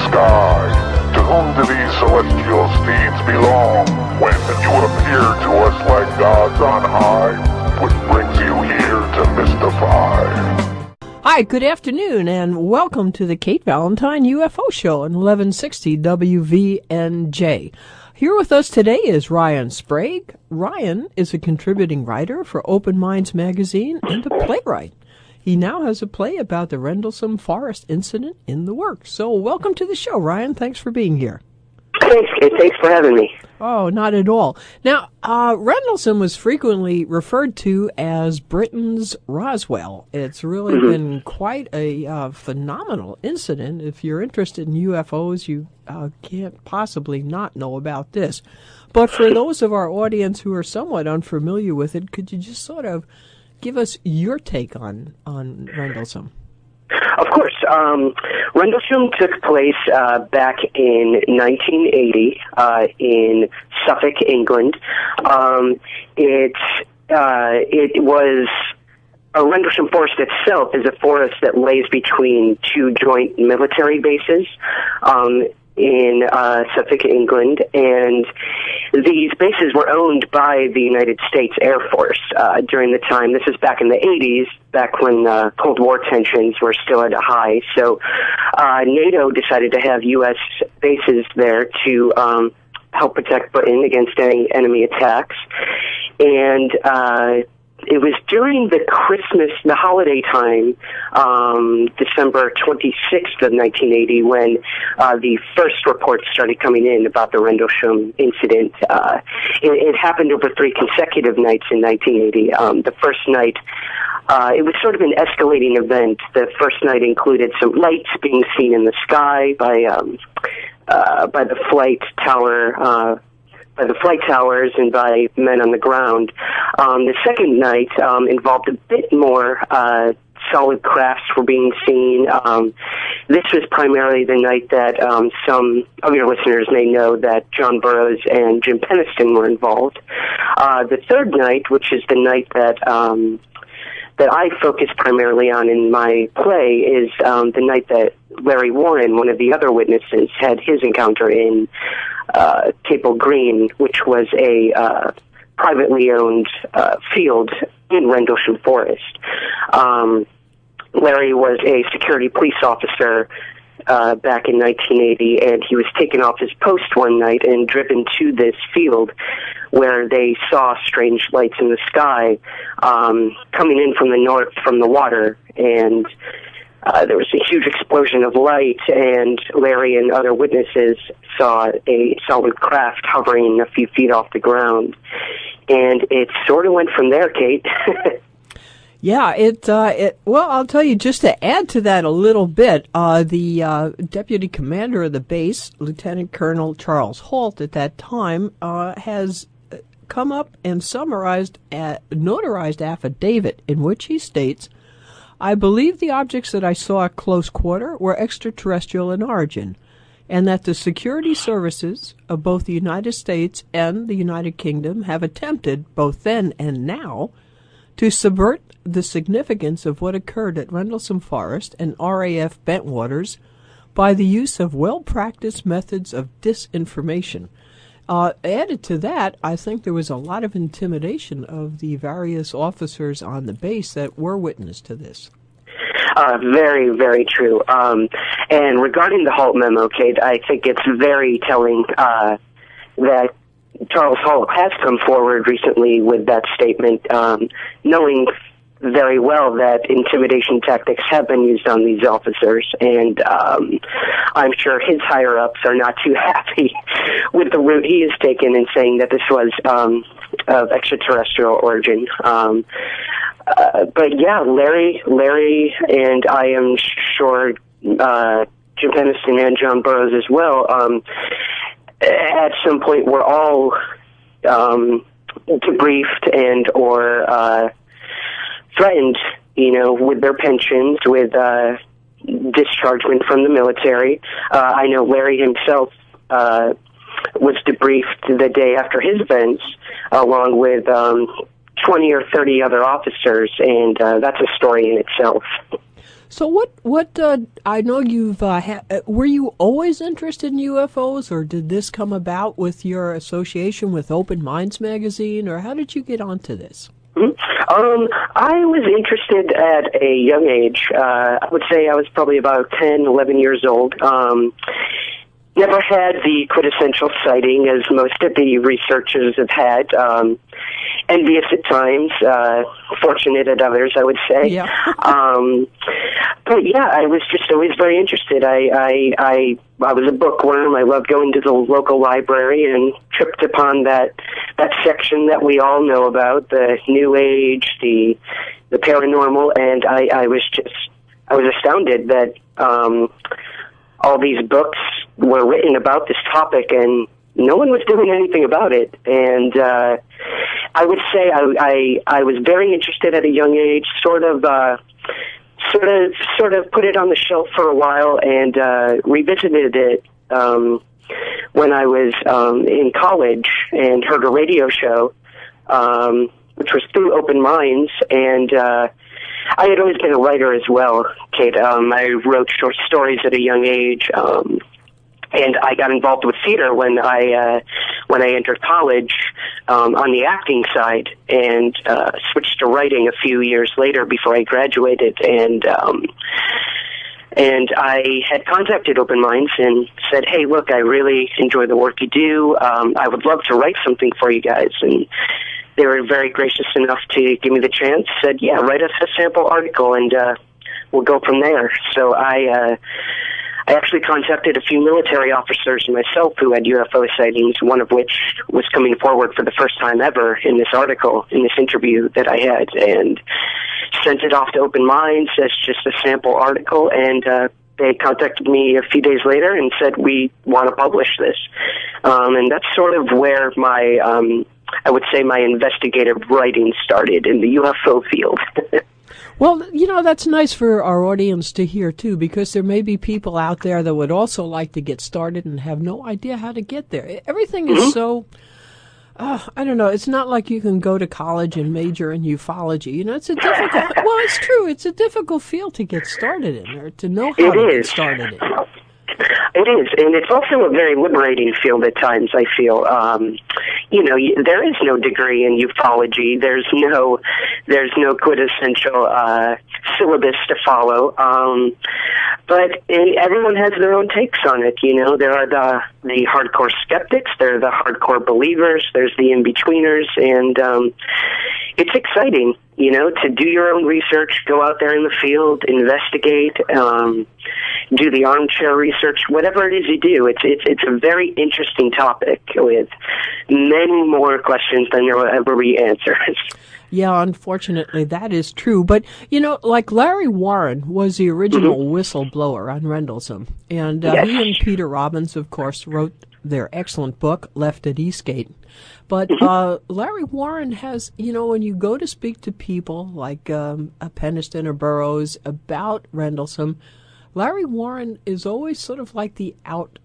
sky. To whom do these celestial steeds belong, when you appear to us like gods on high? What brings you here to mystify? Hi, good afternoon, and welcome to the Kate Valentine UFO Show on 1160 WVNJ. Here with us today is Ryan Sprague. Ryan is a contributing writer for Open Minds magazine and a playwright. He now has a play about the Rendlesham Forest incident in the works. So welcome to the show, Ryan. Thanks for being here. Thanks, Kate. Thanks for having me. Oh, not at all. Now, Rendlesham was frequently referred to as Britain's Roswell. It's really been quite a phenomenal incident. If you're interested in UFOs, you can't possibly not know about this. But for those of our audience who are somewhat unfamiliar with it, could you just sort of give us your take on Rendlesham? Of course. Rendlesham took place back in 1980 in Suffolk, England. It was Rendlesham Forest itself is a forest that lays between two joint military bases in Suffolk, England, and these bases were owned by the United States Air Force during the time. This is back in the 80s, back when Cold War tensions were still at a high. So NATO decided to have U.S. bases there to help protect Britain against any enemy attacks. And it was during the holiday time, December 26th of 1980, when the first reports started coming in about the Rendlesham incident. It happened over 3 consecutive nights in 1980. The first night, it was sort of an escalating event. The first night included some lights being seen in the sky by the flight tower, by the flight towers and by men on the ground. The second night involved a bit more solid crafts were being seen. This was primarily the night that some of your listeners may know that John Burroughs and Jim Penniston were involved. The third night, which is the night that I focus primarily on in my play, is the night that Larry Warren, one of the other witnesses, had his encounter in Capel Green, which was a privately owned field in Rendlesham Forest. Larry was a security police officer back in 1980, and he was taken off his post one night and driven to this field where they saw strange lights in the sky coming in from the north from the water, and there was a huge explosion of light, and Larry and other witnesses saw a solid craft hovering a few feet off the ground. And it sort of went from there, Kate. Yeah, well, I'll tell you, just to add to that a little bit, the deputy commander of the base, Lieutenant Colonel Charles Holt, at that time, has come up and summarized a notarized affidavit in which he states, "I believe the objects that I saw at close quarter were extraterrestrial in origin, and that the security services of both the United States and the United Kingdom have attempted, both then and now, to subvert the significance of what occurred at Rendlesham Forest and RAF Bentwaters by the use of well-practiced methods of disinformation." Added to that, I think there was a lot of intimidation of the various officers on the base that were witness to this. Very, very true. And regarding the Holt memo, Kate, I think it's very telling that Charles Holt has come forward recently with that statement, knowing very well that intimidation tactics have been used on these officers, and I'm sure his higher-ups are not too happy with the route he has taken in saying that this was of extraterrestrial origin. But yeah, Larry, and I am sure Jim Penniston and John Burroughs as well, at some point were all debriefed and or threatened, with their pensions, with dischargement from the military. I know Larry himself was debriefed the day after his events, along with 20 or 30 other officers, and that's a story in itself. So what I know you've were you always interested in UFOs, or did this come about with your association with Open Minds magazine, or how did you get onto this? I was interested at a young age. I would say I was probably about 10, 11 years old. Never had the quintessential sighting, as most of the researchers have had. Envious at times, fortunate at others, I would say. Yeah. But yeah, I was just always very interested. I was a bookworm. I loved going to the local library and tripped upon that section that we all know about, the New Age, the paranormal, and I was astounded that all these books were written about this topic, and no one was doing anything about it. And I would say I was very interested at a young age, sort of put it on the shelf for a while, and revisited it when I was in college and heard a radio show, which was through Open Minds, and I had always been a writer as well, Kate. I wrote short stories at a young age, and I got involved with theater when I entered college on the acting side, and switched to writing a few years later before I graduated. And I had contacted Open Minds and said, "Hey, look, I really enjoy the work you do. I would love to write something for you guys." And they were very gracious enough to give me the chance. Said, "Yeah, write us a sample article, and we'll go from there." So I actually contacted a few military officers myself who had UFO sightings, one of which was coming forward for the first time ever in this article, in this interview that I had, and sent it off to Open Minds as just a sample article, and they contacted me a few days later and said, "We want to publish this." And that's sort of where my, I would say, my investigative writing started in the UFO field. Well, that's nice for our audience to hear, too, because there may be people out there that would also like to get started and have no idea how to get there. Everything is so, I don't know, it's not like you can go to college and major in ufology. It's a difficult, well, it's true, it's a difficult field to get started in, or to know how to get started in. It is, and it's also a very liberating field at times, I feel. There is no degree in ufology. There's no quintessential syllabus to follow. But everyone has their own takes on it. There are the hardcore skeptics, there are the hardcore believers, there's the in-betweeners, and it's exciting, to do your own research, go out there in the field, investigate, do the armchair research, whatever it is you do. It's a very interesting topic with many more questions than there will ever be answers. Yeah, unfortunately, that is true. But, like Larry Warren was the original whistleblower on Rendlesham. And Yes. He and Peter Robbins, of course, wrote their excellent book, Left at Eastgate. But Larry Warren has, when you go to speak to people like Peniston or Burroughs about Rendlesham, Larry Warren is always sort of like the out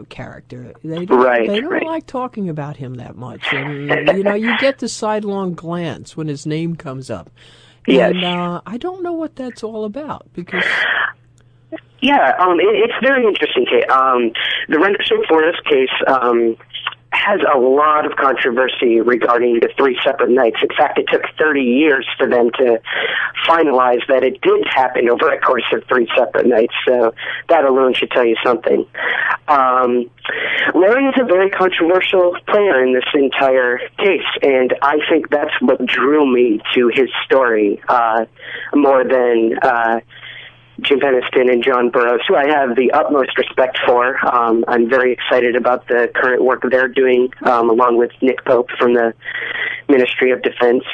character. They don't like talking about him that much. And, you get the sidelong glance when his name comes up. Yes. And I don't know what that's all about, because... Yeah, it's very interesting, Kate. The Rendlesham Forest case has a lot of controversy regarding the 3 separate nights. In fact, it took 30 years for them to finalize that it did happen over a course of 3 separate nights, so that alone should tell you something. Larry is a very controversial player in this entire case, and I think that's what drew me to his story more than Jim Peniston and John Burroughs, who I have the utmost respect for. I'm very excited about the current work they're doing, along with Nick Pope from the Ministry of Defense.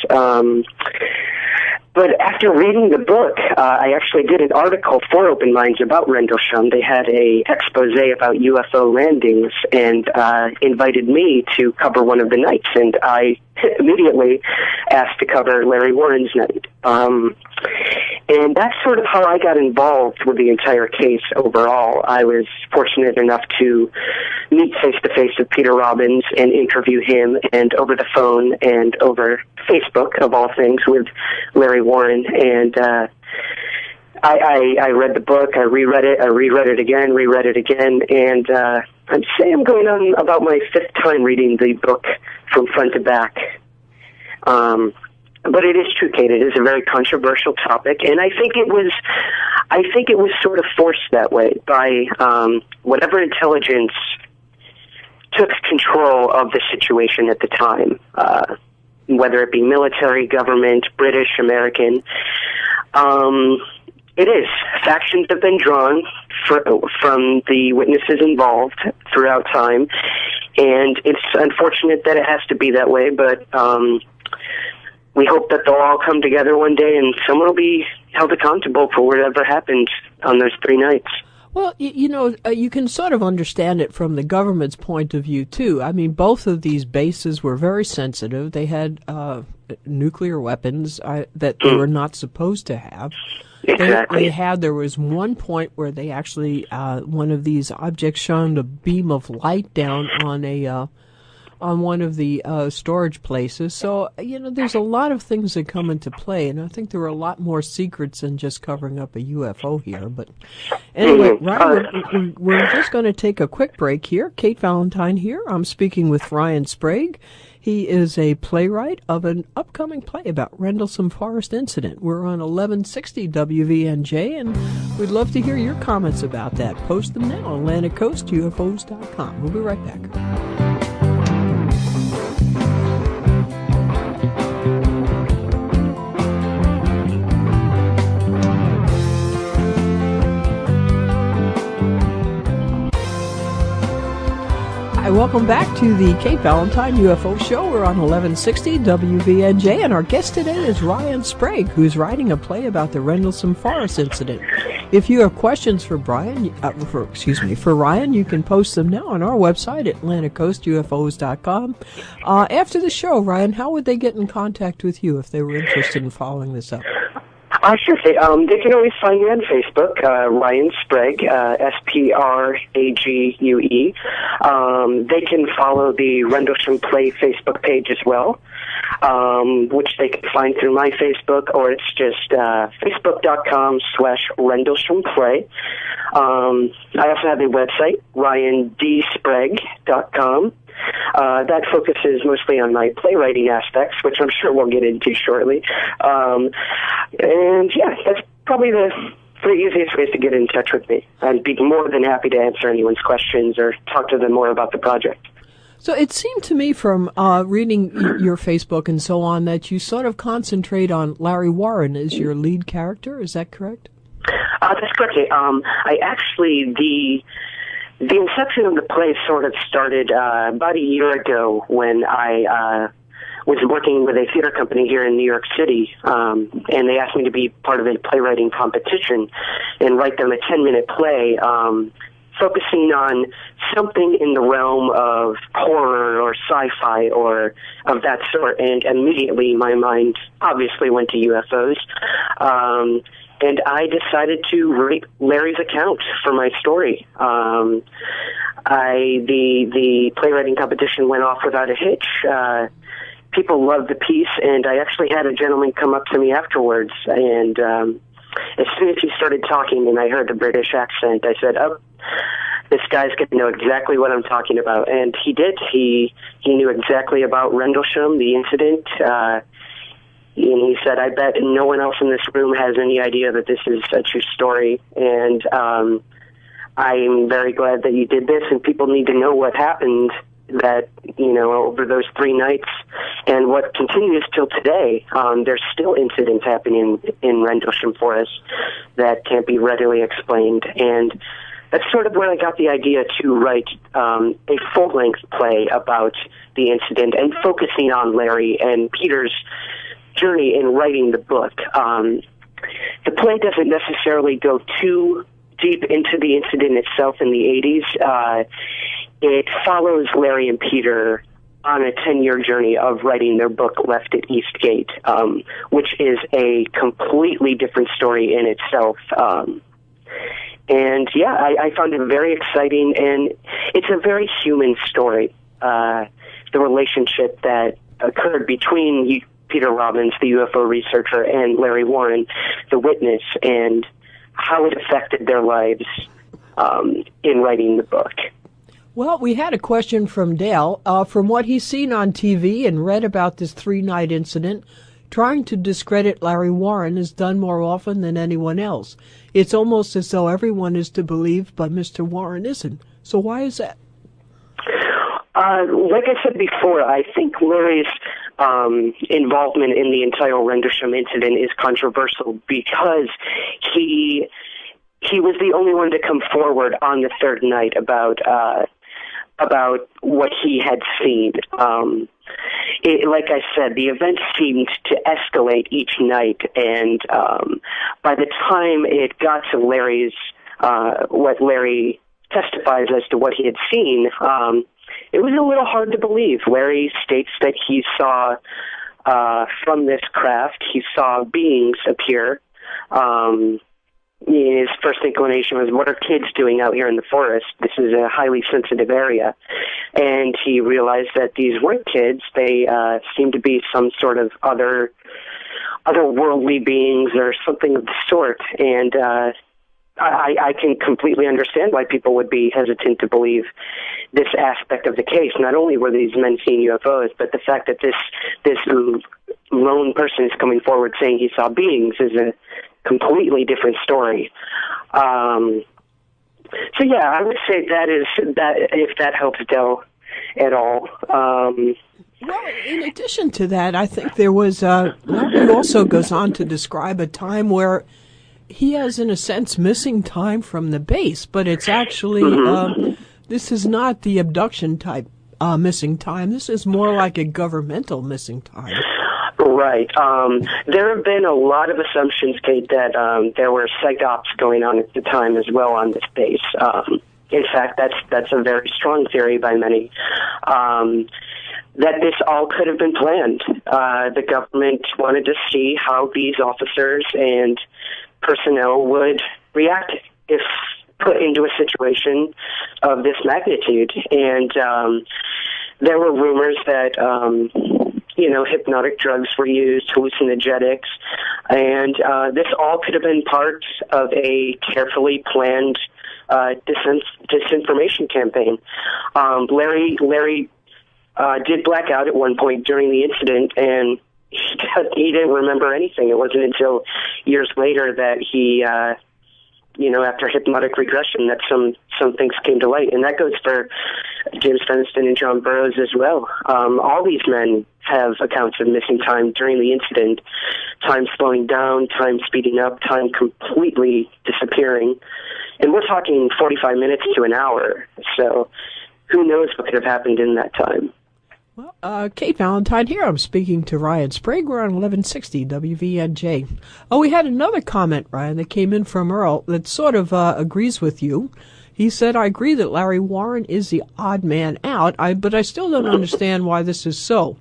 But after reading the book, I actually did an article for Open Minds about Rendlesham. They had a expose about UFO landings and invited me to cover one of the nights, and I immediately asked to cover Larry Warren's night. And that's sort of how I got involved with the entire case overall. I was fortunate enough to meet face-to-face with Peter Robbins and interview him, and over the phone and over Facebook, of all things, with Larry Warren. And I read the book, I reread it again, and I'd say I'm going on about my 5th time reading the book from front to back. But it is true, Kate. It is a very controversial topic, and I think it was sort of forced that way by whatever intelligence took control of the situation at the time, whether it be military, government, British, American. It is. Factions have been drawn from the witnesses involved throughout time, and it's unfortunate that it has to be that way, but we hope that they'll all come together one day and someone will be held accountable for whatever happened on those 3 nights. Well, you can sort of understand it from the government's point of view, too. I mean, both of these bases were very sensitive. They had nuclear weapons that they were not supposed to have. Exactly. There was one point where they actually, one of these objects shined a beam of light down on one of the storage places. So, there's a lot of things that come into play, and I think there were a lot more secrets than just covering up a UFO here. But anyway, Ryan, we're just going to take a quick break here. Kate Valentine here. I'm speaking with Ryan Sprague. He is a playwright of an upcoming play about Rendlesham Forest incident. We're on 1160 WVNJ, and we'd love to hear your comments about that. Post them now on AtlanticCoastUFOs.com. We'll be right back. Hi, welcome back to the Kate Valentine UFO Show. We're on 1160 WVNJ, and our guest today is Ryan Sprague, who's writing a play about the Rendlesham Forest incident. If you have questions for Ryan, you can post them now on our website at AtlanticCoastUFOs.com. After the show, Ryan, how would they get in contact with you if they were interested in following this up? Sure. They can always find me on Facebook, Ryan Sprague, Sprague. They can follow the Rendlesham Play Facebook page as well, which they can find through my Facebook, or it's just facebook.com/Rendlesham Play. I also have a website, ryandsprague.com. That focuses mostly on my playwriting aspects, which I'm sure we'll get into shortly. And yeah, that's probably the easiest ways to get in touch with me. I'd be more than happy to answer anyone's questions or talk to them more about the project. So it seemed to me from reading your Facebook and so on that you sort of concentrate on Larry Warren as your lead character. Is that correct? That's correct. I actually, the inception of the play sort of started about a year ago when I was working with a theater company here in New York City, and they asked me to be part of a playwriting competition and write them a 10-minute play focusing on something in the realm of horror or sci-fi or of that sort. And immediately my mind obviously went to UFOs. And I decided to write Larry's account for my story. The playwrighting competition went off without a hitch. People loved the piece, and I actually had a gentleman come up to me afterwards, and as soon as he started talking and I heard the British accent, I said, "Oh, this guy's going to know exactly what I'm talking about." And he did. He knew exactly about Rendlesham, the incident, and he said, "I bet no one else in this room has any idea that this is a true story, and I'm very glad that you did this, and people need to know what happened that, over those 3 nights and what continues till today. There's still incidents happening in Rendlesham Forest that can't be readily explained." And that's sort of where I got the idea to write a full-length play about the incident and focusing on Larry and Peter's journey in writing the book. The play doesn't necessarily go too deep into the incident itself in the 80s. It follows Larry and Peter on a 10-year journey of writing their book, Left at Eastgate, which is a completely different story in itself. And yeah, I found it very exciting, and it's a very human story. The relationship that occurred between Peter Robbins, the UFO researcher, and Larry Warren, the witness, and how it affected their lives in writing the book. Well, we had a question from Dale. From what he's seen on TV and read about this 3-night incident, trying to discredit Larry Warren is done more often than anyone else. It's almost as though everyone is to believe, but Mr. Warren isn't. So why is that? Like I said before, I think Larry's involvement in the entire Rendlesham incident is controversial because he was the only one to come forward on the third night about what he had seen. Like I said, the events seemed to escalate each night, and by the time it got to Larry's, what Larry testifies as to what he had seen, it was a little hard to believe. Larry states that he saw, from this craft, he saw beings appear. His first inclination was, what are kids doing out here in the forest? This is a highly sensitive area. And he realized that these weren't kids. They seemed to be some sort of otherworldly beings or something of the sort. And I can completely understand why people would be hesitant to believe this aspect of the case. Not only were these men seeing UFOs, but the fact that this lone person is coming forward saying he saw beings is a completely different story. So yeah, I would say that if that helps Del at all. Well, in addition to that, I think there was, Larry also goes on to describe a time where he has, in a sense, missing time from the base, but it's actually, this is not the abduction type missing time. This is more like a governmental missing time. Right. There have been a lot of assumptions, Kate, that there were psyops going on at the time as well on this base. In fact, that's a very strong theory by many, that this all could have been planned. The government wanted to see how these officers and personnel would react if put into a situation of this magnitude. And there were rumors that hypnotic drugs were used, hallucinogenics, and this all could have been part of a carefully planned disinformation campaign. Larry did black out at one point during the incident, and he didn't remember anything. It wasn't until years later that he, after hypnotic regression, that some things came to light. And that goes for James Peniston and John Burroughs as well. All these men have accounts of missing time during the incident, time slowing down, time speeding up, time completely disappearing. And we're talking 45 minutes to an hour. So who knows what could have happened in that time. Well, Kate Valentine here. I'm speaking to Ryan Sprague. We're on 1160 WVNJ. Oh, we had another comment, Ryan, that came in from Earl that sort of agrees with you. He said, I agree that Larry Warren is the odd man out, but I still don't understand why this is so.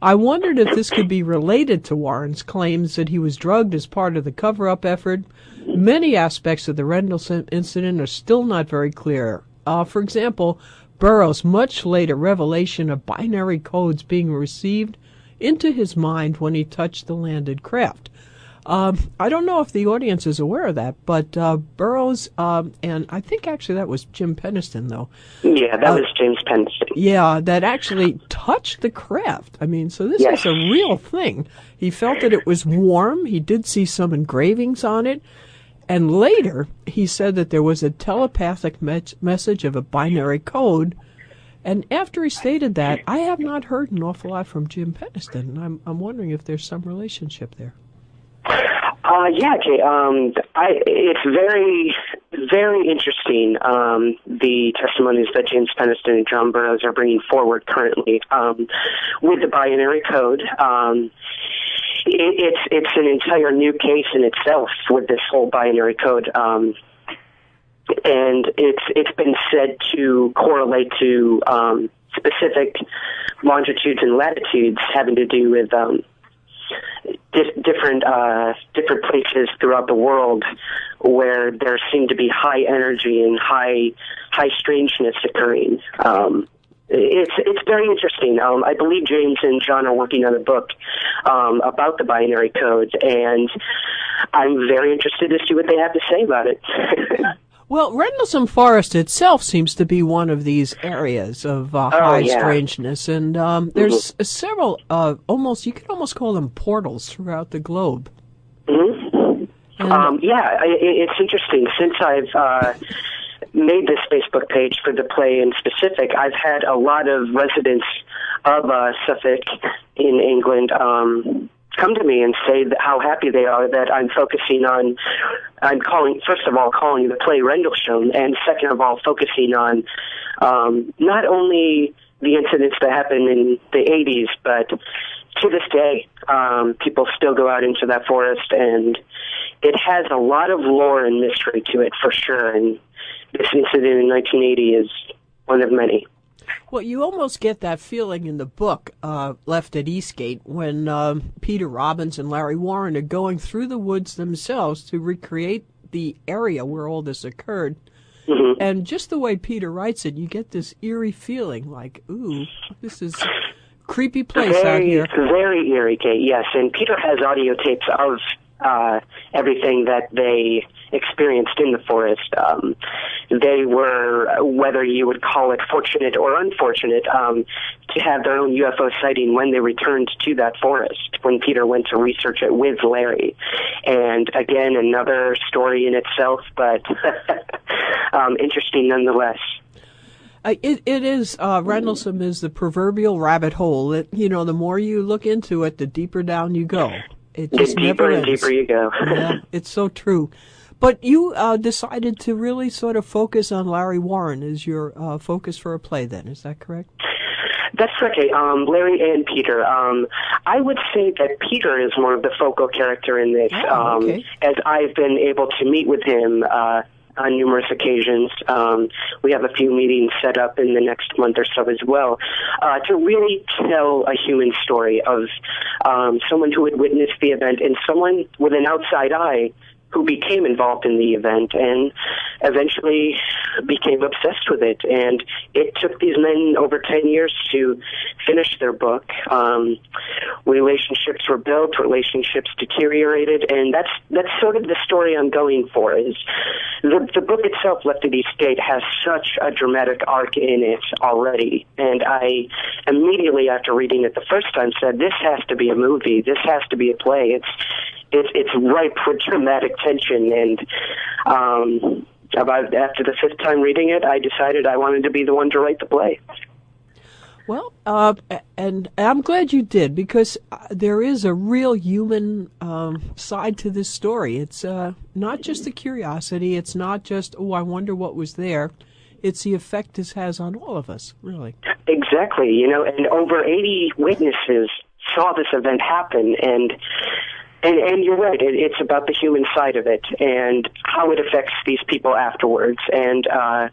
I wondered if this could be related to Warren's claims that he was drugged as part of the cover-up effort. Many aspects of the Rendlesham incident are still not very clear. For example, Burroughs' much later revelation of binary codes being received into his mind when he touched the landed craft. I don't know if the audience is aware of that, but Burroughs, and I think actually that was Jim Peniston, though. Yeah, that was James Peniston. Yeah, that actually touched the craft. I mean, so this is a real thing. He felt that it was warm. He did see some engravings on it. And later, he said that there was a telepathic message of a binary code. And after he stated that, I have not heard an awful lot from Jim Peniston. I'm wondering if there's some relationship there. Jay. It's very, very interesting, the testimonies that James Peniston and John Burroughs are bringing forward currently with the binary code. It's an entire new case in itself with this whole binary code, and it's been said to correlate to specific longitudes and latitudes having to do with different places throughout the world where there seem to be high energy and high strangeness occurring. It's very interesting. I believe James and John are working on a book about the binary codes, and I'm very interested to see what they have to say about it. Well, Rendlesham Forest itself seems to be one of these areas of high strangeness, and there's several you could almost call them portals throughout the globe. Mm-hmm. It's interesting. Since I've made this Facebook page for the play in specific, I've had a lot of residents of Suffolk in England come to me and say how happy they are that I'm focusing on, first of all, calling the play Rendlesham, and second of all, focusing on not only the incidents that happened in the 80s, but to this day, people still go out into that forest, and it has a lot of lore and mystery to it, for sure, and this incident in 1980 is one of many. Well, you almost get that feeling in the book, Left at Eastgate, when Peter Robbins and Larry Warren are going through the woods themselves to recreate the area where all this occurred. Mm-hmm. And just the way Peter writes it, you get this eerie feeling like, ooh, this is a creepy place out here. Very eerie, Kate, yes. And Peter has audio tapes of everything that they experienced in the forest. They were, whether you would call it fortunate or unfortunate, to have their own UFO sighting when they returned to that forest, when Peter went to research it with Larry. And again, another story in itself, but interesting nonetheless. It is, Rendlesham is the proverbial rabbit hole. The more you look into it, the deeper down you go. It just the deeper never and ends. Deeper you go. Yeah, it's so true. But you decided to really sort of focus on Larry Warren as your focus for a play then, is that correct? That's correct. Larry and Peter. I would say that Peter is more of the focal character in this, okay. As I've been able to meet with him on numerous occasions. We have a few meetings set up in the next month or so as well, to really tell a human story of someone who had witnessed the event and someone with an outside eye who became involved in the event and eventually became obsessed with it. And it took these men over 10 years to finish their book. Relationships were built, relationships deteriorated, and that's sort of the story I'm going for. Is the book itself, Left at Eastgate, has such a dramatic arc in it already, and I immediately after reading it the first time said, this has to be a movie, this has to be a play. It's ripe for dramatic tension, and about after the fifth time reading it, I decided I wanted to be the one to write the play. Well, and I'm glad you did, because there is a real human side to this story. It's not just the curiosity. It's not just, oh, I wonder what was there. It's the effect this has on all of us, really. Exactly. And over 80 witnesses saw this event happen, and you're right, it's about the human side of it and how it affects these people afterwards. And I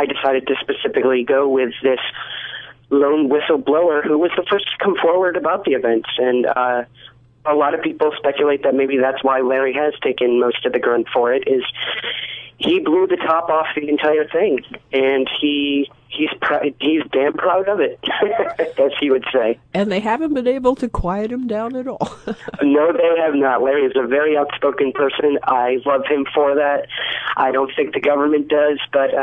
decided to specifically go with this lone whistleblower who was the first to come forward about the events. And a lot of people speculate that maybe that's why Larry has taken most of the grunt for it, is he blew the top off the entire thing, and he's damn proud of it, as he would say. And they haven't been able to quiet him down at all. No, they have not. Larry is a very outspoken person. I love him for that. I don't think the government does, but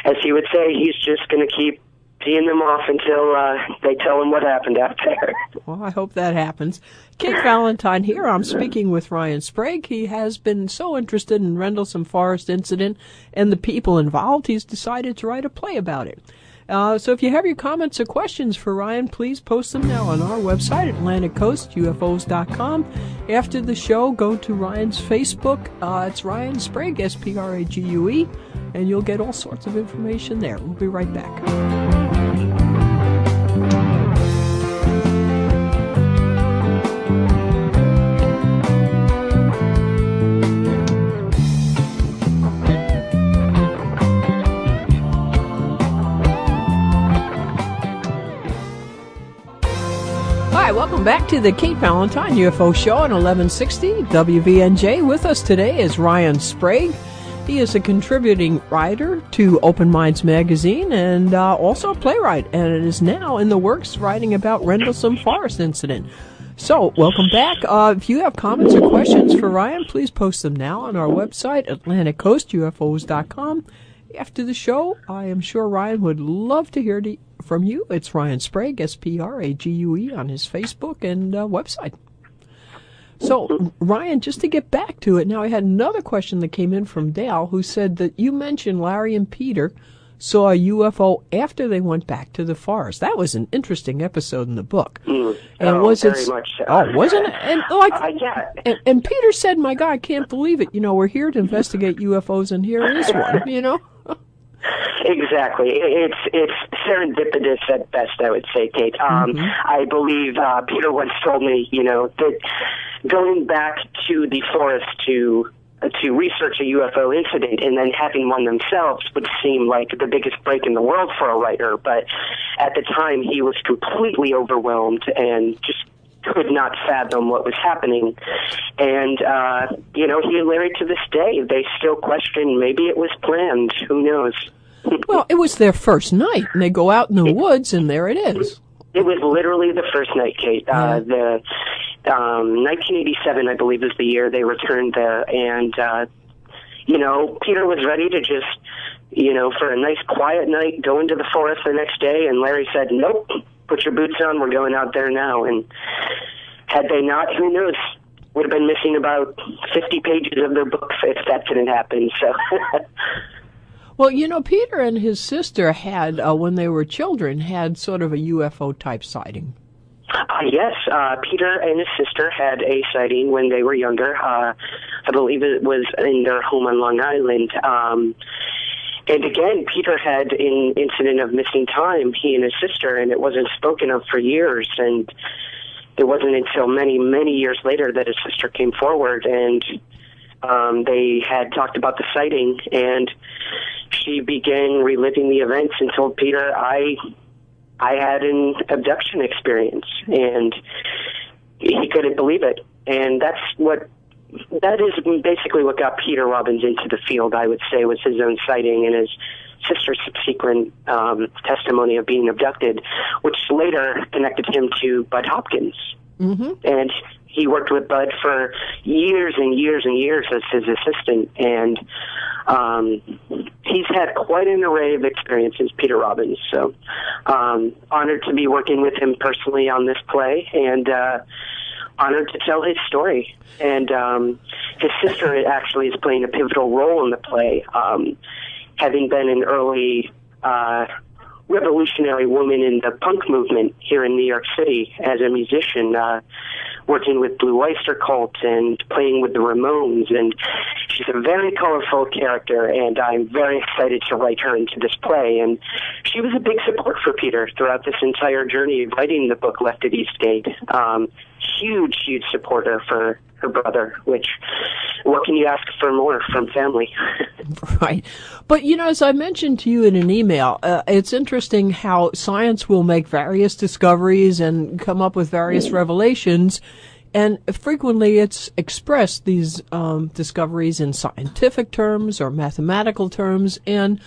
as he would say, he's just going to keep teeing them off until they tell him what happened out there. Well, I hope that happens. Kate Valentine here. I'm speaking with Ryan Sprague. He has been so interested in Rendlesham Forest incident and the people involved, he's decided to write a play about it. So if you have your comments or questions for Ryan, please post them now on our website, AtlanticCoastUFOs.com. After the show, go to Ryan's Facebook. It's Ryan Sprague, S-P-R-A-G-U-E, and you'll get all sorts of information there. We'll be right back. Hi, welcome back to the Kate Valentine UFO Show on 1160 WVNJ. With us today is Ryan Sprague. He is a contributing writer to Open Minds magazine and also a playwright, and it is now in the works writing about Rendlesham Forest incident. So, welcome back. If you have comments or questions for Ryan, please post them now on our website, AtlanticCoastUFOs.com. After the show, I am sure Ryan would love to hear from you. It's Ryan Sprague, S-P-R-A-G-U-E, on his Facebook and website. So, Ryan, just to get back to it, now I had another question that came in from Dale, who said that you mentioned Larry and Peter saw a UFO after they went back to the forest. That was an interesting episode in the book. And was very much so. Oh, wasn't it? And yeah. And Peter said, "My God, I can't believe it. You know, we're here to investigate UFOs, and here is one." You know. Exactly. It's serendipitous at best, I would say, Kate. I believe Peter once told me, that going back to the forest to research a UFO incident and then having one themselves would seem like the biggest break in the world for a writer. But at the time, he was completely overwhelmed and just could not fathom what was happening. And, he and Larry, to this day, they still question maybe it was planned. Who knows? Well, it was their first night, and they go out in the woods, and there it is. It was literally the first night, Kate. The 1987, I believe, is the year they returned there. And, Peter was ready to just, for a nice quiet night, go into the forest the next day. And Larry said, nope, put your boots on. We're going out there now. And had they not, who knows, would have been missing about 50 pages of their book if that didn't happen. So... Well, Peter and his sister had, when they were children, had sort of a UFO-type sighting. Yes, Peter and his sister had a sighting when they were younger. I believe it was in their home on Long Island. And again, Peter had an incident of missing time, he and his sister, and it wasn't spoken of for years. And it wasn't until many, many years later that his sister came forward, and they had talked about the sighting, and she began reliving the events and told Peter, I had an abduction experience, and he couldn't believe it. And that is basically what got Peter Robbins into the field, I would say, was his own sighting and his sister's subsequent testimony of being abducted, which later connected him to Bud Hopkins. Mm-hmm. And he worked with Bud for years and years and years as his assistant, and he's had quite an array of experiences, Peter Robbins. So honored to be working with him personally on this play, and honored to tell his story. And his sister actually is playing a pivotal role in the play, having been an early revolutionary woman in the punk movement here in New York City as a musician, working with Blue Oyster Cult and playing with the Ramones. And she's a very colorful character, and I'm very excited to write her into this play. And she was a big support for Peter throughout this entire journey of writing the book Left at Eastgate. Huge supporter for her brother, which, what can you ask for more from family? Right. But, as I mentioned to you in an email, it's interesting how science will make various discoveries and come up with various revelations, and frequently it's expressed, these discoveries, in scientific terms or mathematical terms, and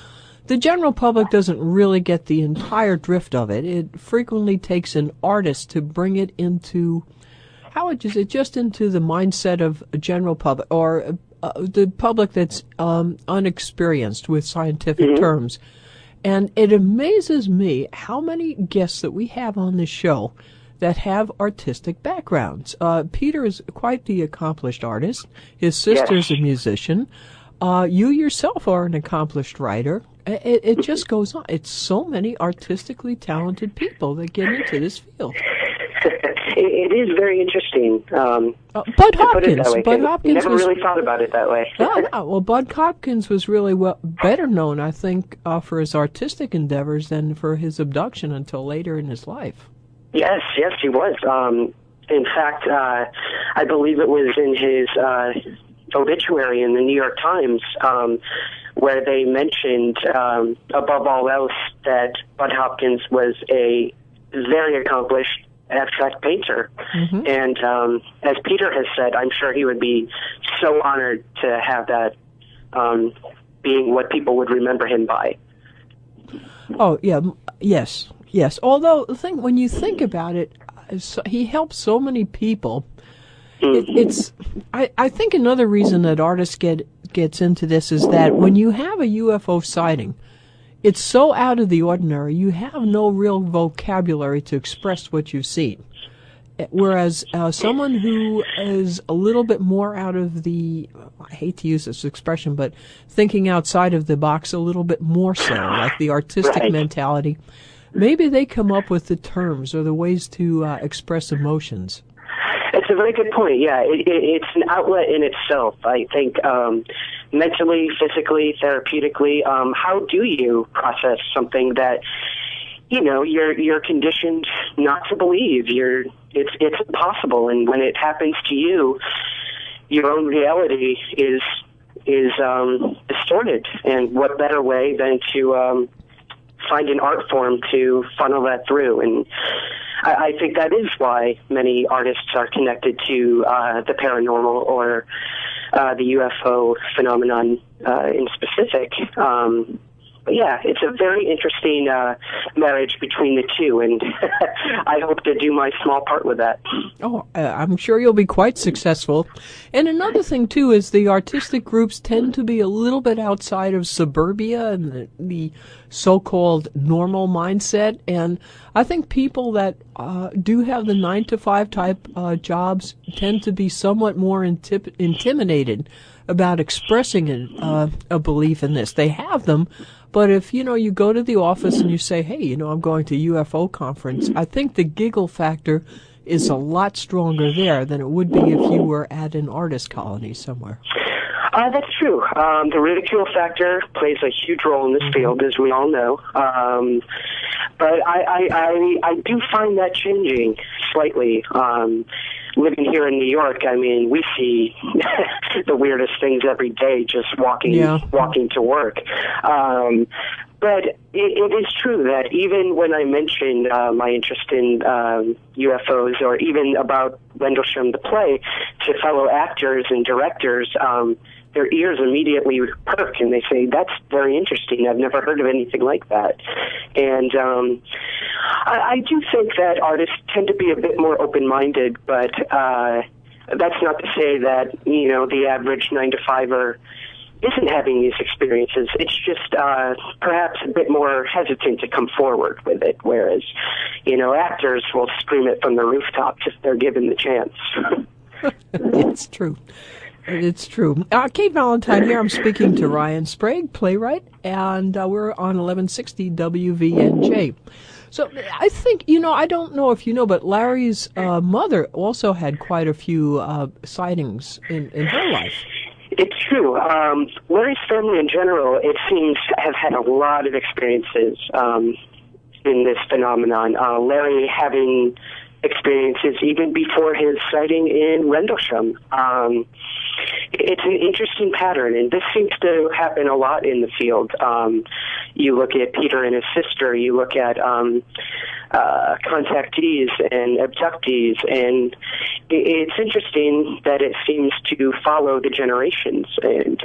the general public doesn't really get the entire drift of it. It frequently takes an artist to bring it into... How is it just into the mindset of a general public, or the public that's unexperienced with scientific terms? And it amazes me how many guests that we have on this show that have artistic backgrounds. Peter is quite the accomplished artist. His sister's a musician. You yourself are an accomplished writer. It just goes on. It's so many artistically talented people that get into this field. It is very interesting. Bud Hopkins. Bud Hopkins never really thought about it that way. Well, Bud Hopkins was really better known, I think, for his artistic endeavors than for his abduction until later in his life. Yes, he was. In fact, I believe it was in his obituary in the New York Times, where they mentioned, above all else, that Bud Hopkins was a very accomplished abstract painter. Mm-hmm. And as Peter has said, I'm sure he would be so honored to have that being what people would remember him by. Oh, yeah, yes. Although, when you think about it, he helped so many people. I think another reason that artists gets into this is that when you have a UFO sighting, it's so out of the ordinary, you have no real vocabulary to express what you've seen. Whereas someone who is a little bit more out of the, I hate to use this expression, but thinking outside of the box a little bit more so, like the artistic mentality, maybe they come up with the terms or the ways to express emotions. It's a very good point. Yeah, it's an outlet in itself. I think mentally, physically, therapeutically. How do you process something that you're conditioned not to believe? It's impossible, and when it happens to you, your own reality is distorted. And what better way than to find an art form to funnel that through? And I think that is why many artists are connected to the paranormal or the UFO phenomenon in specific. But yeah, it's a very interesting marriage between the two, and I hope to do my small part with that. Oh, I'm sure you'll be quite successful. And another thing, too, is the artistic groups tend to be a little bit outside of suburbia and the so-called normal mindset. And I think people that do have the 9-to-5 type jobs tend to be somewhat more intimidated about expressing a belief in this. They have them, but if, you go to the office and you say, hey, I'm going to a UFO conference, I think the giggle factor is a lot stronger there than it would be if you were at an artist colony somewhere. That's true. The ridicule factor plays a huge role in this field, as we all know. But I do find that changing slightly. Living here in New York, I mean, we see the weirdest things every day just walking to work. But it is true that even when I mentioned my interest in UFOs, or even about Rendlesham the play, to fellow actors and directors, their ears immediately perk and they say, that's very interesting. I've never heard of anything like that. And I do think that artists tend to be a bit more open-minded, but that's not to say that, the average 9-to-5er isn't having these experiences. It's just perhaps a bit more hesitant to come forward with it, whereas, actors will scream it from the rooftops if they're given the chance. It's true. It's true. Kate Valentine here. I'm speaking to Ryan Sprague, playwright, and we're on 1160 WVNJ. So I think, I don't know if you know, but Larry's mother also had quite a few sightings in her life. It's true. Larry's family in general, it seems, have had a lot of experiences in this phenomenon. Larry having experiences even before his sighting in Rendlesham. It's an interesting pattern, and this seems to happen a lot in the field. You look at Peter and his sister, you look at contactees and abductees, and it's interesting that it seems to follow the generations, and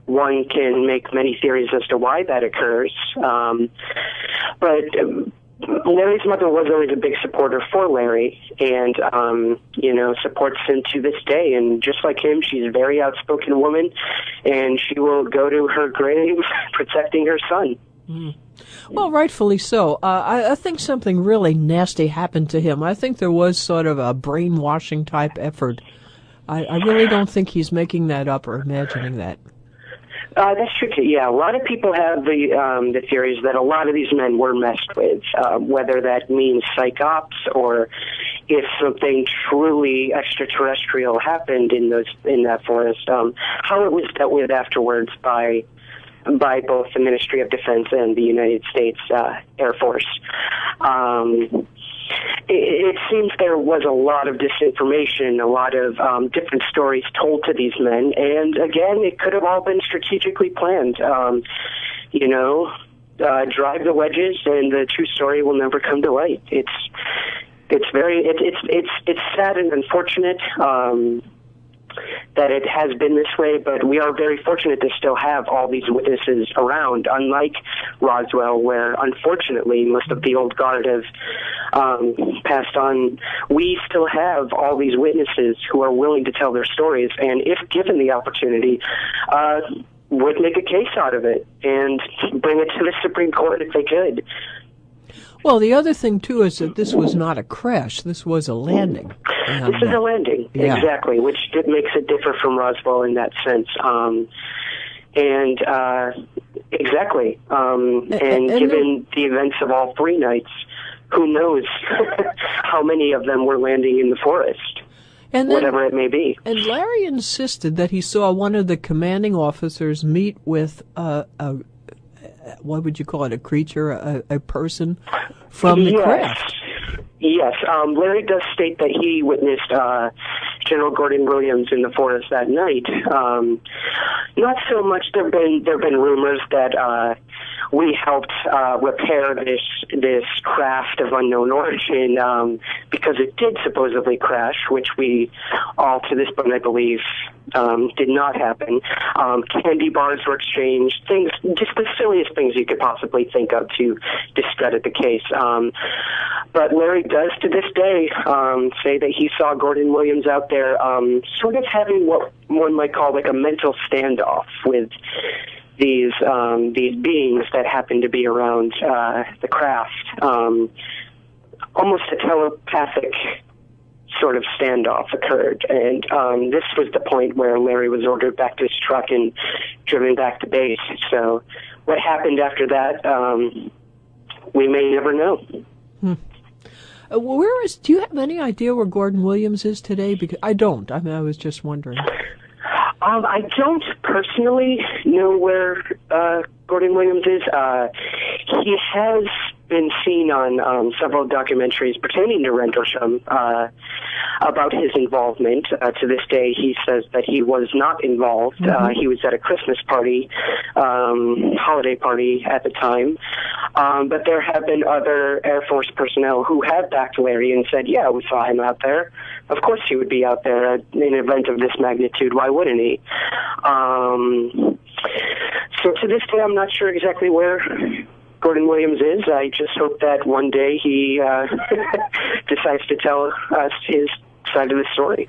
one can make many theories as to why that occurs. But Larry's mother was always a big supporter for Larry, and, supports him to this day. And just like him, she's a very outspoken woman, and she will go to her grave protecting her son. Mm. Well, rightfully so. I think something really nasty happened to him. I think there was sort of a brainwashing type effort. I really don't think he's making that up or imagining that. That's true, too. Yeah, a lot of people have the theories that a lot of these men were messed with, whether that means psych ops or if something truly extraterrestrial happened in that forest. How it was dealt with afterwards by both the Ministry of Defense and the United States Air Force. It seems there was a lot of disinformation, a lot of different stories told to these men, and again, it could have all been strategically planned. Drive the wedges, and the true story will never come to light. It's sad and unfortunate. that it has been this way, but we are very fortunate to still have all these witnesses around, unlike Roswell, where unfortunately most of the old guard have passed on. We still have all these witnesses who are willing to tell their stories, and if given the opportunity, would make a case out of it and bring it to the Supreme Court if they could. Well, the other thing, too, is that this was not a crash. This was a landing. This is a landing, yeah. Exactly, which makes it differ from Roswell in that sense. Exactly. And given the events of all 3 nights, who knows how many of them were landing in the forest, whatever it may be. And Larry insisted that he saw one of the commanding officers meet with what would you call it, a creature, a person from the craft. Yes, Larry does state that he witnessed General Gordon Williams in the forest that night. Not so much. There've been rumors that we helped repair this craft of unknown origin because it did supposedly crash, which we all to this point, I believe, did not happen. Candy bars were exchanged, things, just the silliest things you could possibly think of to discredit the case. But Larry does to this day say that he saw Gordon Williams out there sort of having what one might call like a mental standoff with these beings that happen to be around the craft. Almost a telepathic sort of standoff occurred, and this was the point where Larry was ordered back to his truck and driven back to base. So what happened after that, we may never know. Do you have any idea where Gordon Williams is today? Because I don't. I mean, I was just wondering. I don't personally know where Gordon Williams is. He has been seen on several documentaries pertaining to Rendlesham about his involvement. To this day, he says that he was not involved. He was at a Christmas party, holiday party at the time. But there have been other Air Force personnel who have backed Larry and said, yeah, we saw him out there. Of course he would be out there in an event of this magnitude. Why wouldn't he? So to this day, I'm not sure exactly where Gordon Williams is. I just hope that one day he decides to tell us his side of the story.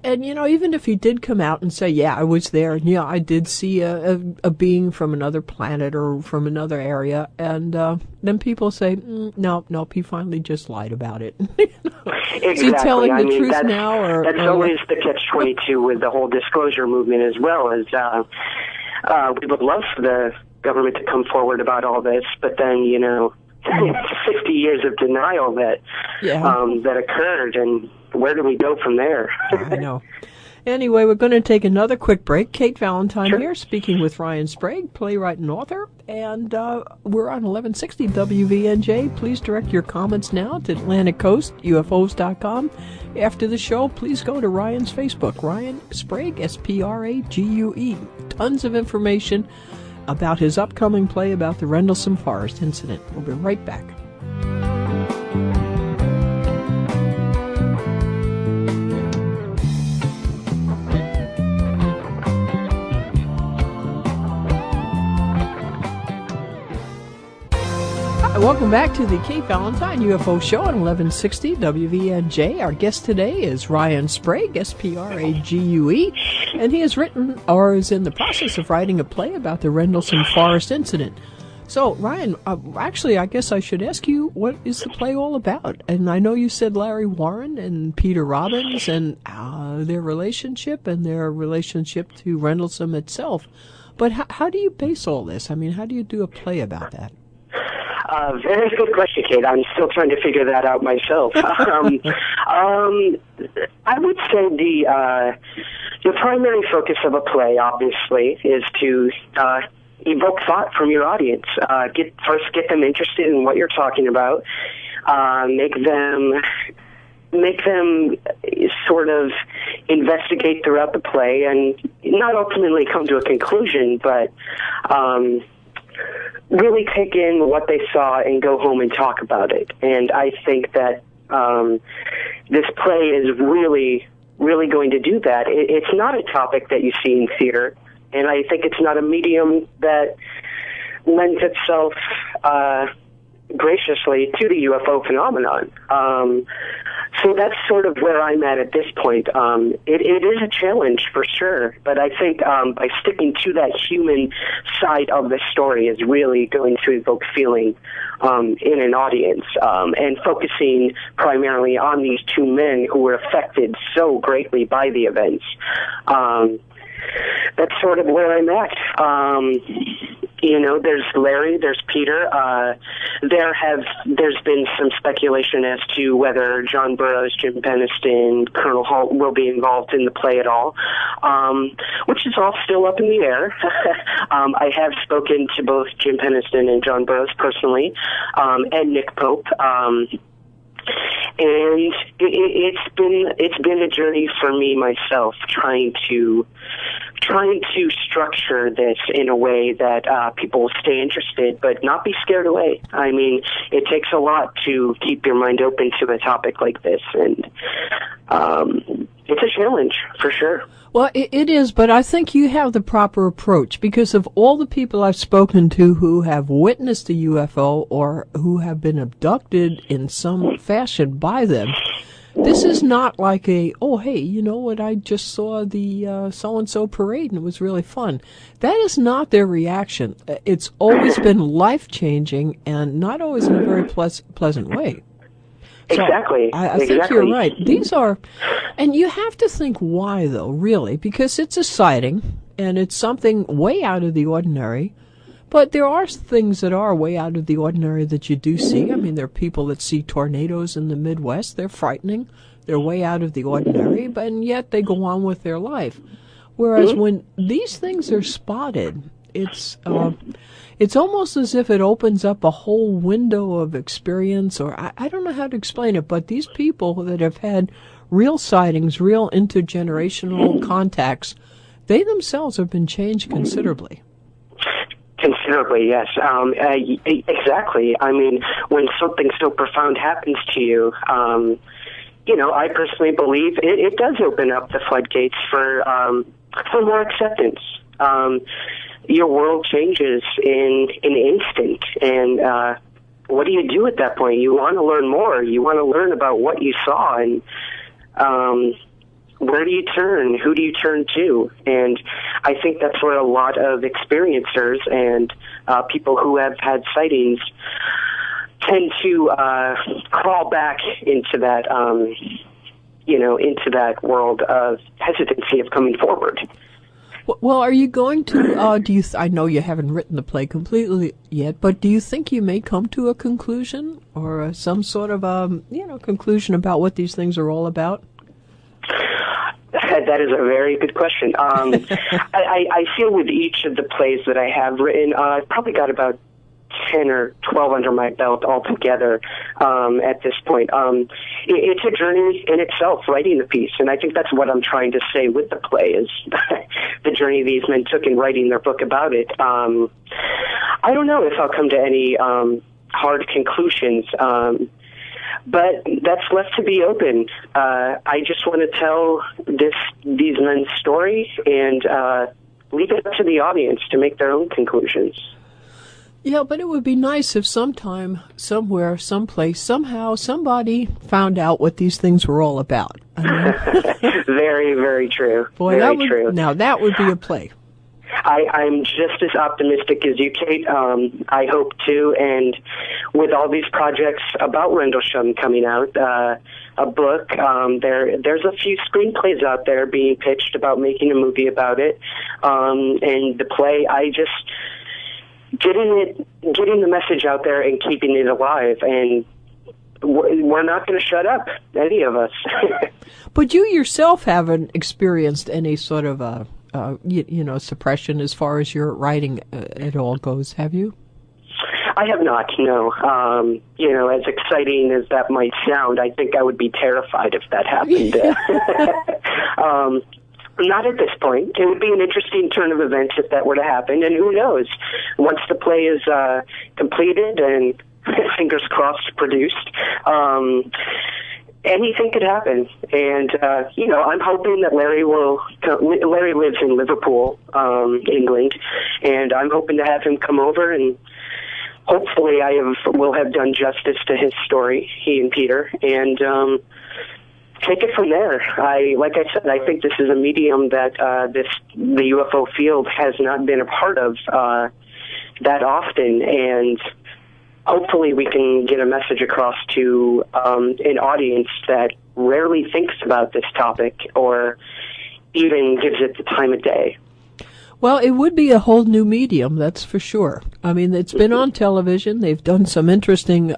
And, you know, even if he did come out and say, yeah, I was there, and yeah, I did see a being from another planet or from another area, and then people say, no, he finally just lied about it. Exactly. Is he telling the truth now? Or that's always the catch-22 with the whole disclosure movement as well, is we would love for the government to come forward about all this, but then, 60 years of denial that occurred, and where do we go from there? I know. Anyway, we're going to take another quick break. Kate Valentine here, speaking with Ryan Sprague, playwright and author, and we're on 1160 WVNJ. Please direct your comments now to Atlantic Coast, UFOs.com. After the show, please go to Ryan's Facebook, Ryan Sprague, Sprague. Tons of information about his upcoming play about the Rendlesham Forest incident. We'll be right back. Welcome back to the Kate Valentine UFO Show on 1160 WVNJ. Our guest today is Ryan Sprague, Sprague, and he has written, or is in the process of writing, a play about the Rendlesham Forest incident. So, Ryan, actually, I guess I should ask you, what is the play all about? And I know you said Larry Warren and Peter Robbins and their relationship to Rendlesham itself. But how do you base all this? I mean, how do you do a play about that? Very good question, Kate. I'm still trying to figure that out myself. I would say the primary focus of a play, obviously, is to evoke thought from your audience. Get them interested in what you're talking about. Make them sort of investigate throughout the play, and not ultimately come to a conclusion, but really take in what they saw and go home and talk about it. And I think that this play is really really going to do that. It's not a topic that you see in theater, and I think it's not a medium that lends itself graciously to the UFO phenomenon. So that's sort of where I'm at this point. It is a challenge for sure, but I think by sticking to that human side of the story is really going to evoke feeling in an audience, and focusing primarily on these two men who were affected so greatly by the events. That's sort of where I'm at. There's Larry, there's Peter. There's been some speculation as to whether John Burroughs, Jim Penniston, Colonel Holt will be involved in the play at all, which is all still up in the air. I have spoken to both Jim Penniston and John Burroughs personally, and Nick Pope. And it's been a journey for me myself, trying to structure this in a way that people will stay interested but not be scared away. I mean, it takes a lot to keep your mind open to a topic like this, and it's a challenge for sure. Well, it is, but I think you have the proper approach, because of all the people I've spoken to who have witnessed a UFO or who have been abducted in some fashion by them, this is not like oh, hey, you know what, I just saw the so-and-so parade and it was really fun. That is not their reaction. It's always been life-changing and not always in a very pleasant way. So Exactly. I think you're right. These are, and you have to think why, though, really, because it's a sighting, and it's something way out of the ordinary. But there are things that are way out of the ordinary that you do see. I mean, there are people that see tornadoes in the Midwest. They're frightening. They're way out of the ordinary, but and yet they go on with their life. Whereas when these things are spotted, it's almost as if it opens up a whole window of experience, or I don't know how to explain it, but these people that have had real sightings, real intergenerational contacts, they themselves have been changed considerably. Considerably, yes. Exactly. I mean, when something so profound happens to you, I personally believe it does open up the floodgates for more acceptance. Your world changes in an instant, and what do you do at that point? You want to learn more. You want to learn about what you saw, and where do you turn? Who do you turn to? And I think that's where a lot of experiencers and people who have had sightings tend to crawl back into that, into that world of hesitancy of coming forward. Well, are you going to, I know you haven't written the play completely yet, but do you think you may come to a conclusion or some sort of, conclusion about what these things are all about? That is a very good question. I feel with each of the plays that I have written, I've probably got about 10 or 12 under my belt altogether at this point. It's a journey in itself, writing the piece, and I think that's what I'm trying to say with the play is the journey these men took in writing their book about it. I don't know if I'll come to any hard conclusions, but that's left to be open. I just want to tell these men's story and leave it up to the audience to make their own conclusions. Yeah, but it would be nice if sometime, somewhere, someplace, somehow, somebody found out what these things were all about. I mean, very, very true. Boy, very true. Now, that would be a play. I'm just as optimistic as you, Kate. I hope too. And with all these projects about Rendlesham coming out, a book, there's a few screenplays out there being pitched about making a movie about it. And the play, I just getting the message out there and keeping it alive. And we're not going to shut up, any of us. But you yourself haven't experienced any sort of suppression as far as your writing at all goes, have you? I have not, no. As exciting as that might sound, I think I would be terrified if that happened. Not at this point. It would be an interesting turn of events if that were to happen, and who knows? Once the play is completed and fingers crossed produced, anything could happen. And, I'm hoping that Larry lives in Liverpool, England, and I'm hoping to have him come over, and hopefully will have done justice to his story, he and Peter, and take it from there. Like I said, I think this is a medium that the UFO field has not been a part of that often, and hopefully we can get a message across to an audience that rarely thinks about this topic or even gives it the time of day. Well, it would be a whole new medium, that's for sure. I mean, it's been on television. They've done some interesting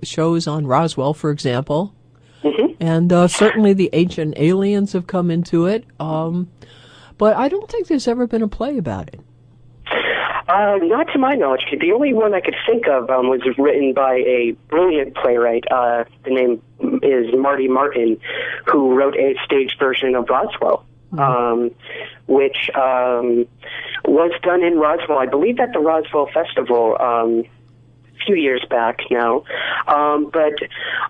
shows on Roswell, for example. Mm-hmm. And certainly the Ancient Aliens have come into it. But I don't think there's ever been a play about it. Not to my knowledge. The only one I could think of was written by a brilliant playwright. The name is Marty Martin, who wrote a staged version of Roswell, which was done in Roswell, I believe, at the Roswell Festival a few years back now. But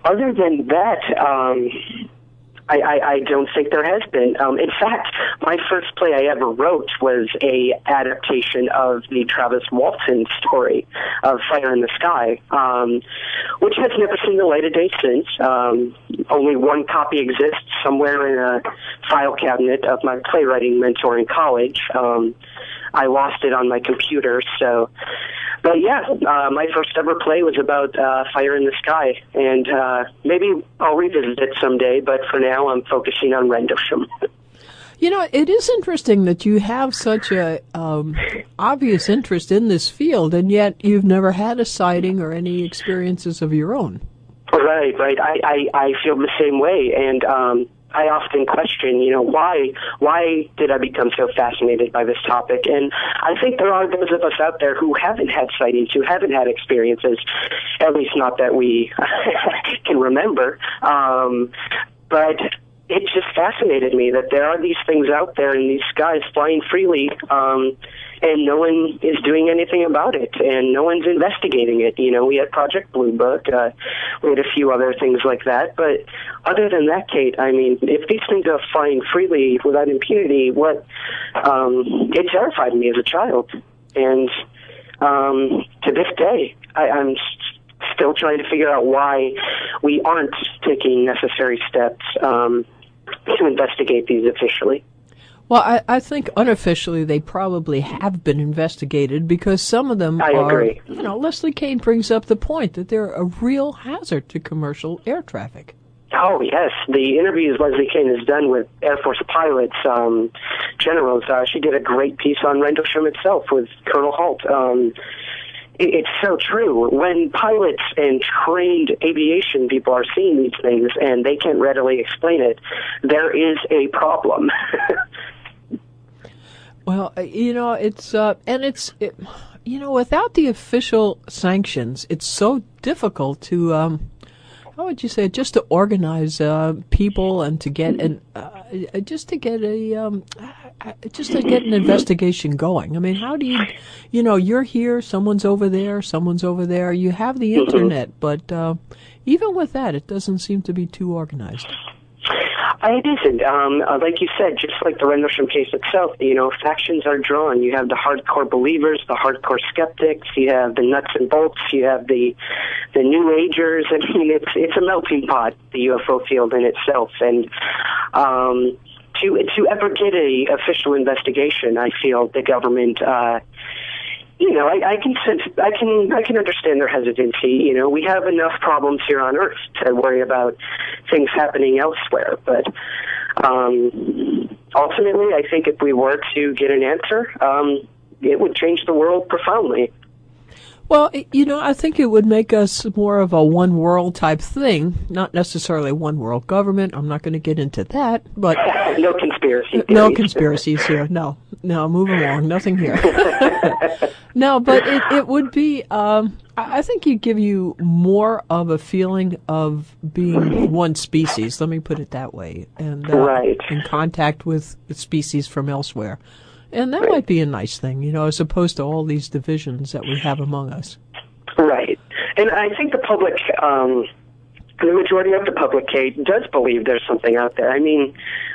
other than that, I don't think there has been. In fact, my first play I ever wrote was a adaptation of the Travis Walton story of Fire in the Sky, which has never seen the light of day since. Only one copy exists somewhere in a file cabinet of my playwriting mentor in college. I lost it on my computer, so... But yeah, my first ever play was about Fire in the Sky, and maybe I'll revisit it someday, but for now I'm focusing on Rendlesham. You know, it is interesting that you have such a obvious interest in this field, and yet you've never had a sighting or any experiences of your own. Right. I feel the same way, and I often question, why did I become so fascinated by this topic? And I think there are those of us out there who haven't had sightings, who haven't had experiences, at least not that we can remember. But it just fascinated me that there are these things out there in these skies flying freely, and no one is doing anything about it, and no one's investigating it. We had Project Blue Book, we had a few other things like that, but other than that, Kate, I mean, if these things are flying freely without impunity, it terrified me as a child, and to this day, I'm still trying to figure out why we aren't taking necessary steps to investigate these officially. Well, I think unofficially they probably have been investigated because some of them I agree. Leslie Kean brings up the point that they're a real hazard to commercial air traffic. Oh, yes. The interviews Leslie Kean has done with Air Force pilots, generals, she did a great piece on Rendlesham itself with Colonel Holt. It's so true. When pilots and trained aviation people are seeing these things and they can't readily explain it, there is a problem. Well, without the official sanctions, it's so difficult to, how would you say, just to organize people and to get an investigation going. I mean, how do you, you're here, someone's over there. You have the internet, but even with that, it doesn't seem to be too organized. It isn't. Like you said, just like the Rendlesham case itself, factions are drawn. You have the hardcore believers, the hardcore skeptics, you have the nuts and bolts, you have the New Agers. I mean, it's a melting pot, the UFO field in itself. And to ever get a official investigation, I feel the government, I can understand their hesitancy. We have enough problems here on Earth to worry about things happening elsewhere. But ultimately, I think if we were to get an answer, it would change the world profoundly. Well, I think it would make us more of a one world type thing, not necessarily a one world government. I'm not going to get into that, but no conspiracy. No conspiracies here. No, move along. Nothing here. No, but it would be. I think it'd give you more of a feeling of being one species. Let me put it that way, and right. In contact with species from elsewhere. And that might be a nice thing, as opposed to all these divisions that we have among us. Right. And I think the public the majority of the public, Kate, does believe there's something out there. I mean,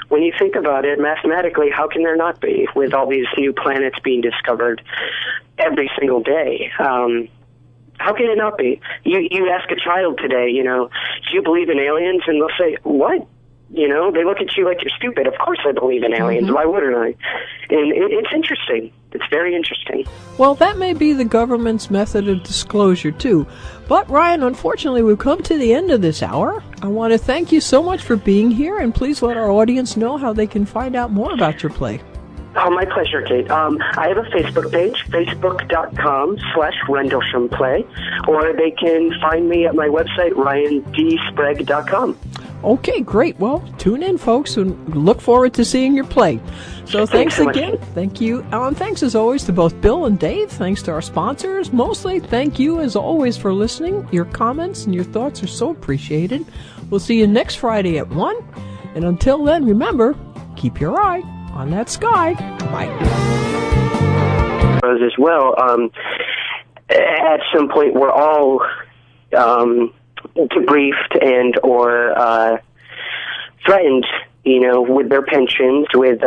when you think about it, mathematically, how can there not be, with all these new planets being discovered every single day? How can it not be? You ask a child today, do you believe in aliens? And they'll say, what? They look at you like you're stupid. Of course I believe in aliens. Mm-hmm. Why wouldn't I? And it's interesting. It's very interesting. Well, that may be the government's method of disclosure, too. But, Ryan, unfortunately, we've come to the end of this hour. I want to thank you so much for being here, and please let our audience know how they can find out more about your play. Oh, my pleasure, Kate. I have a Facebook page, facebook.com/Rendlesham Play, or they can find me at my website, ryandsprague.com. Okay, great. Well, tune in, folks, and look forward to seeing your play. So thanks so again. Much. Thank you. Thanks, as always, to both Bill and Dave. Thanks to our sponsors. Mostly, thank you, as always, for listening. Your comments and your thoughts are so appreciated. We'll see you next Friday at 1. And until then, remember, keep your eye on that sky. Bye. As well, at some point, we're all debriefed and or threatened, with their pensions, with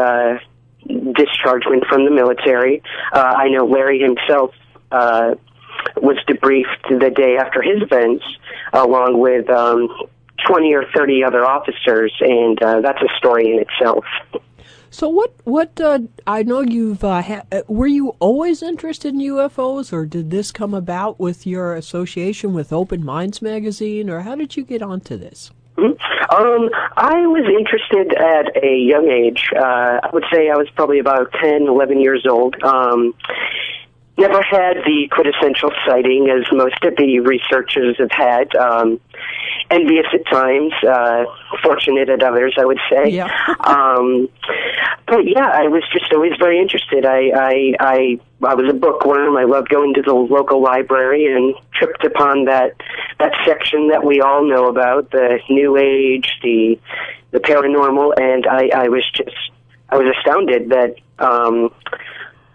dischargement from the military. I know Larry himself was debriefed the day after his events, along with 20 or 30 other officers, and that's a story in itself. So what I know you've, were you always interested in UFOs, or did this come about with your association with Open Minds magazine, or how did you get onto this? I was interested at a young age. I would say I was probably about 10, 11 years old. Never had the quintessential sighting, as most of the researchers have had. Envious at times, fortunate at others, I would say. Yeah. But yeah, I was just always very interested. I was a bookworm. I loved going to the local library and tripped upon that section that we all know about, the New Age, the paranormal, and I was astounded that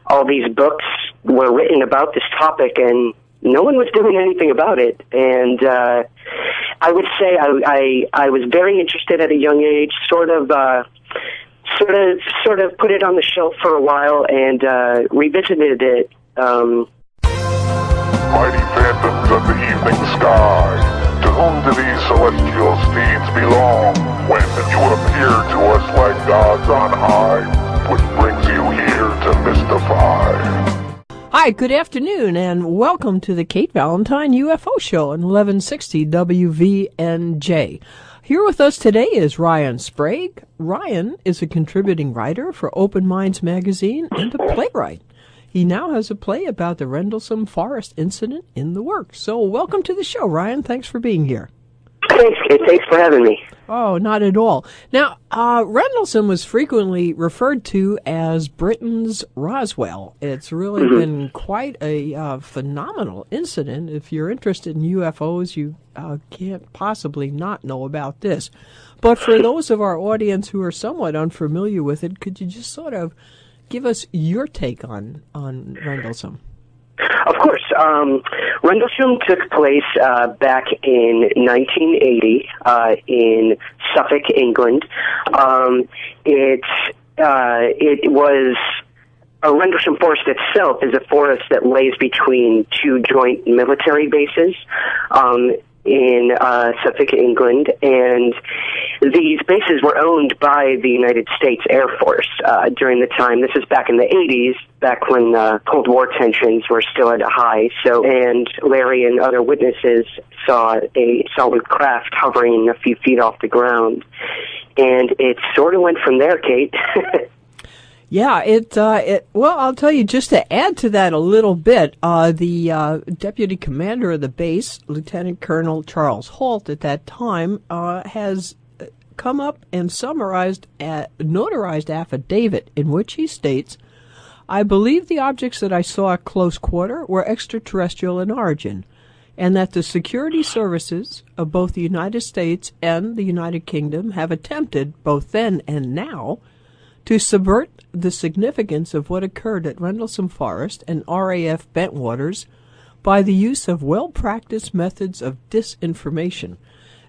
all these books were written about this topic, and no one was doing anything about it. And I would say I was very interested at a young age, sort of put it on the shelf for a while and revisited it. Mighty phantoms of the evening sky, to whom do these celestial steeds belong, when you appear to us like gods on high, which brings you here to mystify. Hi, good afternoon, and welcome to the Kate Valentine UFO Show on 1160 WVNJ. Here with us today is Ryan Sprague. Ryan is a contributing writer for Open Minds magazine and a playwright. He now has a play about the Rendlesham Forest incident in the works. So welcome to the show, Ryan. Thanks for being here. Thanks, Kate. Thanks for having me. Oh, not at all. Now, Rendlesham was frequently referred to as Britain's Roswell. It's really been quite a phenomenal incident. If you're interested in UFOs, you can't possibly not know about this. But for those of our audience who are somewhat unfamiliar with it, could you just sort of give us your take on Rendlesham? Of course. Rendlesham took place back in 1980 in Suffolk, England. It was Rendlesham Forest itself is a forest that lays between two joint military bases in Suffolk, England, and these bases were owned by the United States Air Force during the time. This is back in the 80s, back when Cold War tensions were still at a high. And Larry and other witnesses saw a solid craft hovering a few feet off the ground. And it sort of went from there, Kate. Yeah, well, I'll tell you, just to add to that a little bit, the deputy commander of the base, Lieutenant Colonel Charles Holt, at that time, has come up and summarized a notarized affidavit in which he states, "I believe the objects that I saw at close quarter were extraterrestrial in origin, and that the security services of both the United States and the United Kingdom have attempted, both then and now, to subvert the significance of what occurred at Rendlesham Forest and RAF Bentwaters by the use of well-practiced methods of disinformation."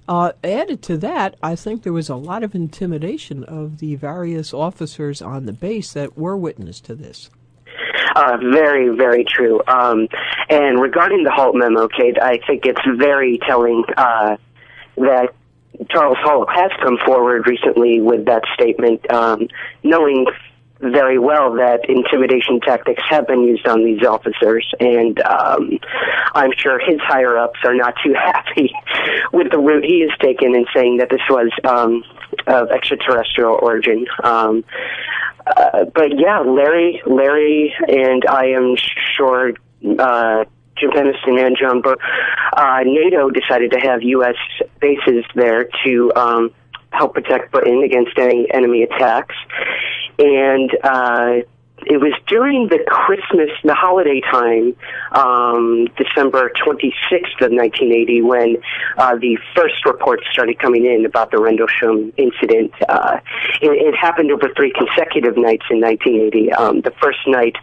Added to that, I think there was a lot of intimidation of the various officers on the base that were witness to this. Very, very true. And regarding the Holt memo, Kate, I think it's very telling that Charles Holt has come forward recently with that statement, knowing very well that intimidation tactics have been used on these officers, and I'm sure his higher-ups are not too happy with the route he has taken in saying that this was of extraterrestrial origin. But yeah, Larry, and I am sure Jim Peniston and John Burke, NATO decided to have U.S. bases there to help protect Britain against any enemy attacks. And it was during the holiday time, December 26th of 1980, when the first reports started coming in about the Rendlesham incident. It happened over 3 consecutive nights in 1980. The first night,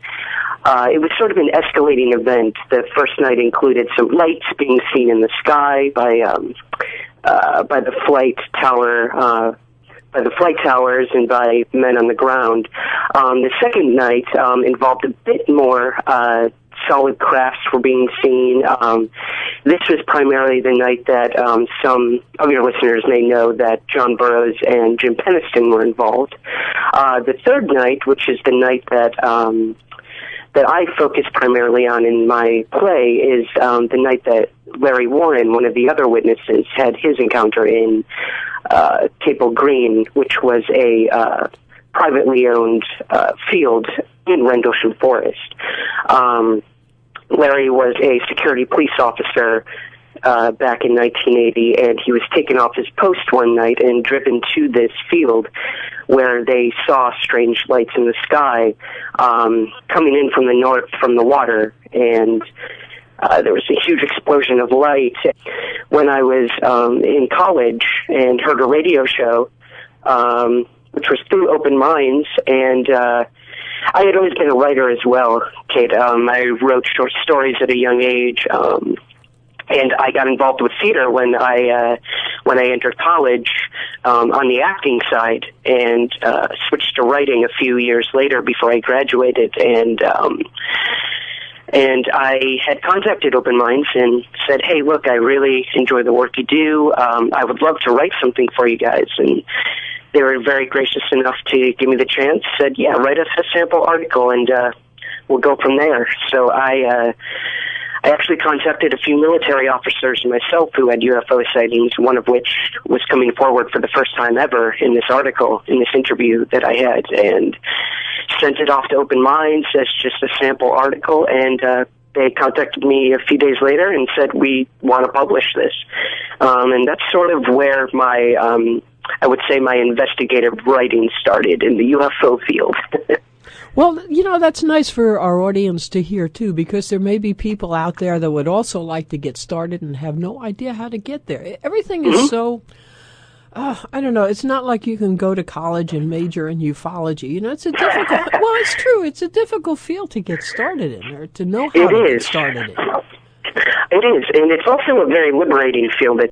it was sort of an escalating event. The first night included some lights being seen in the sky by the flight tower, by the flight towers and by men on the ground. The second night involved a bit more solid crafts were being seen. This was primarily the night that some of your listeners may know that John Burroughs and Jim Peniston were involved. The third night, which is the night that I focus primarily on in my play, is the night that Larry Warren, one of the other witnesses, had his encounter in Capel Green, which was a privately owned field in Rendlesham Forest. Larry was a security police officer back in 1980, and he was taken off his post one night and driven to this field where they saw strange lights in the sky coming in from the north from the water, and there was a huge explosion of light. When I was in college and heard a radio show, which was through Open Minds, and I had always been a writer as well, Kate. I wrote short stories at a young age, and I got involved with theater when I entered college on the acting side, and switched to writing a few years later before I graduated, and I had contacted Open Minds and said, hey, look, I really enjoy the work you do. I would love to write something for you guys. And they were very gracious enough to give me the chance, said, yeah, write us a sample article, and we'll go from there. So I actually contacted a few military officers myself who had UFO sightings, one of which was coming forward for the first time ever in this article, in this interview that I had, and sent it off to Open Minds as just a sample article, and they contacted me a few days later and said, we want to publish this. And that's sort of where my, I would say my investigative writing started in the UFO field. Well, that's nice for our audience to hear, too, because there may be people out there that would also like to get started and have no idea how to get there. Everything is so, I don't know, it's not like you can go to college and major in ufology. It's a difficult, well, it's true, it's a difficult field to get started in, or to know how to get started in. It is, and it's also a very liberating field.